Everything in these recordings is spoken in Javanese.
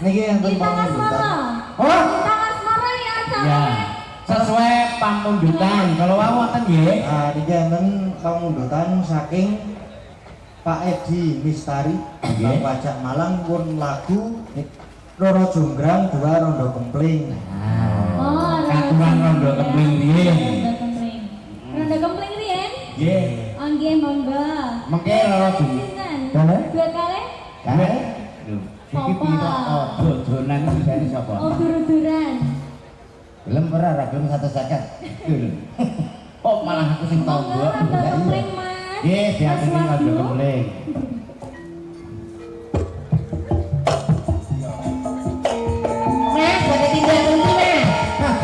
Niki yang Bintang Asmara. Oh, Bintang Asmara ya acaranya. Ya. Sesuai pamundutan. Kalau wae wonten nggih. nah niki enten pamundutan saking Pak Edi Mistari Bang Pajak Malang pun lagu Roro Jonggrang dua Rondo Kempling. Oh, Katuran Rondo Kempling riyen. Rondo Kempling. Rondo Kempling riyen? Nggih. Oh nggih, monggo. Mengke Roro Jonggrang. Sinten? Kale? Dua kali? Kale. Lho, iki Apa? pira dodonan iki bisane sapa? Oh, dur-duran. Gelem ora ra gelem 150. Lho. Kok malah aku sing Monggo tonggo. Rondo Kempling, Mas. Nggih, diaturi Mas Rondo Wahyu. Kempling. Mas, boleh tinggal nanti, Mas. Mbak.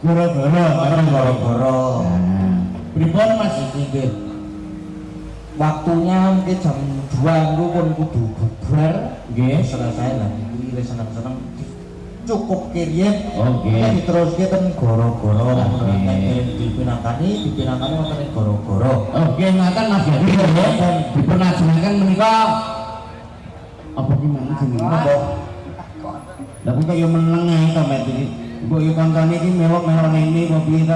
Goro-goro, Ngoten goro-goro. Pripun Mas? Nggih. Waktunya mungkin jam 2 niku pun kudu bubar. Nggih. Selesai lah iki wis seneng-seneng cukup kiriyen. Oke. Diteruske ten goro-goro. Oke. Dipinangkani wonten ing goro-goro. Oke, ngaten Mas Jadi nggih. Dipunajengaken menika apa ki mang jenenge napa? Lah kok yo meneng ae to Mbak iki. Mbok yo kancane iki mewah-mewah ini kok piye ta?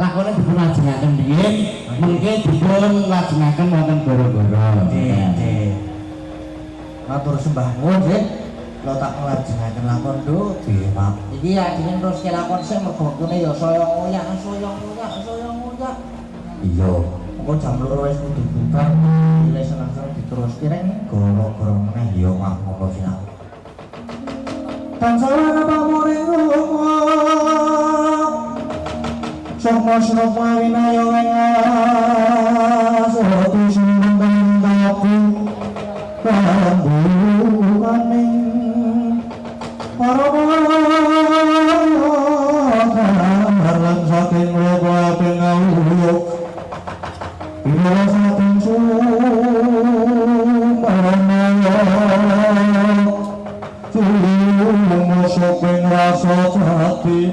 Lakone dipunajengaken biyen, mengke dipun lajengaken wonten goro-goro. Nggih. Matur sembah nuwun nggih. Lo tak nglajengaken lakon do, nggih, Pak. Iki ajeng terus kelakon sing mergo wektune ya saya ngoyak. Iya. Engko jam 2 wis kudu bubar. Wis seneng-seneng diteruske rek goro-goro meneh ya ngono sinau. Tansah ana pamore Sokmo winayo wengas Sotu sinten taku Kambukaning para lan saking logo ape ngawuyuk Ila saking sumbaranayo Masuk ing rasa jati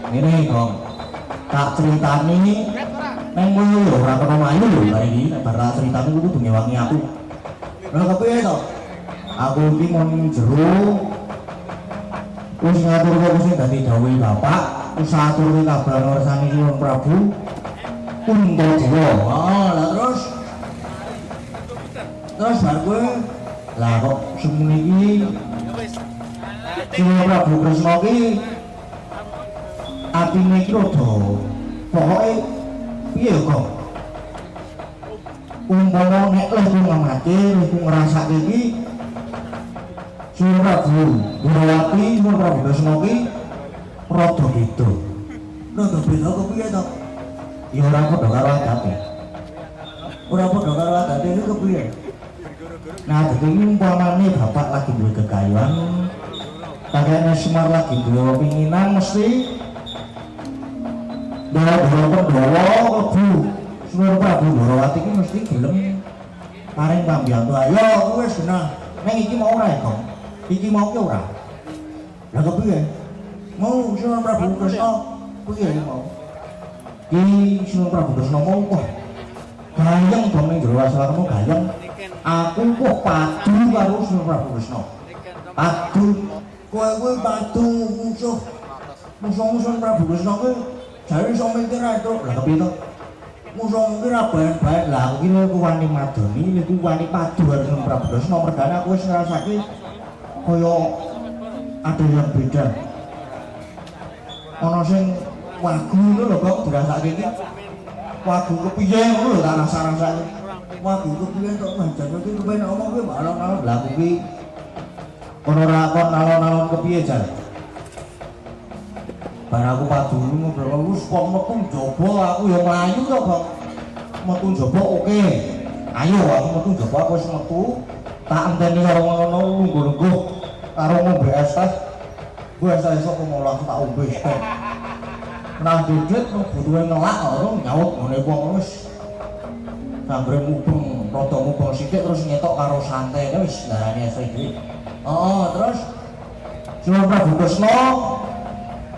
Ini dong, tak ceritani neng mulu lho, ora kena mayu lho kali iki. Nek bar ceritane kudu ngewangi aku. Lha kepiye to? Aku iki mon jero wis ngatur kok sing dadi dawuhe bapak, wis atur kabar ngersani Sunan Prabu Kuntadewa. Oh, lah terus bar kowe lah kok semene iki Sunan Prabu Kresna iki atine iki rada pokoke piye kok umpama nek lek ngamati lek ngrasake iki Sunan Prabu Gurawati Sunan Prabu Kresna iki rada beda kok piye to ya ora padha karo adate iki kepiye nah dadi umpamane bapak lagi duwe kekayuan kakekne Semar lagi duwe pinginan mesti Dawa lebu Sunan Prabu Gurawati iki mesti gelem paring pambiyantu. Ayo wis genah. Neng iki mau ora ya, Kong? Iki mau ki ora? Lah kepiye? Mau Sunan Prabu Kresna piye iki mau? Iki Sunan Prabu Kresna mau kok gayeng to ning jero asrama gayeng. Aku kok padu karo Sunan Prabu Kresna. Padu. Kowe kuwi padu musuh Sunan Prabu Kresna kuwi jare iso mikir ae to. Lah kepiye to? Musuh mikir bae-bae. Lah aku iki wani madoni, niku wani padu karo Sunan Prabu Kresna. Mergane aku wis ngrasake kaya ada yang beda. Ana sing wagu ngono lho kok dirasake iki. Wagu kepiye ngono lho tak rasa-rasake. Wagu kepiye tok manjane iki kepen omong kuwi alon-alon. Lah kuwi ana rakon alon-alon kepiye jar? bar aku padunung ngobrol wis kok metu njaba aku ya mlayu to Bang metu njaba oke ayo aku metu njaba aku wis metu tak enteni karo ngono lungguh-lungguh karo ngombe es teh gue esok mau langsung tak ombe es teh nah dikit butuhe ngelak karo nyaut ngene wong wis sambre mubeng rada mubeng sithik terus nyetok karo santai wis darane es iki terus Sunan Prabu Kresna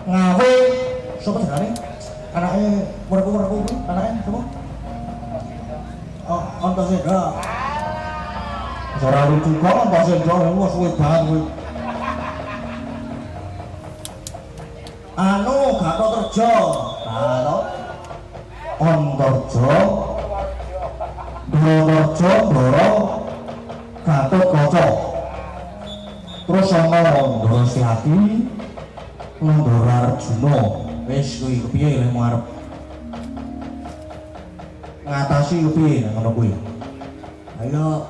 ngawe sapa jenenge anake werku-werku anake sapa Antasena ora lucu kok Antasena wis suwe banget kuwi anu Gatotreja Antarja Doroja Ndara Gatotkaca terus ana Ndara Sihati Ndara Arjuna wis kuwi kepiye lek arep ngatasi kepiye ngono kuwi ayo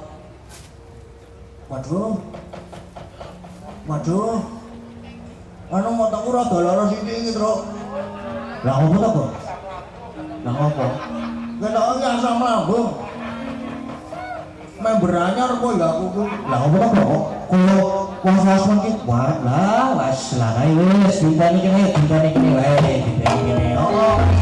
waduh anu mataku rada lara sithik iki Tru lah opo to kok lah opo ketok iki asam lambung member anyar kok ya aku lah opo to kok wong sasmen ki lah wis lah kae wis dinteni kene wae dinteni kene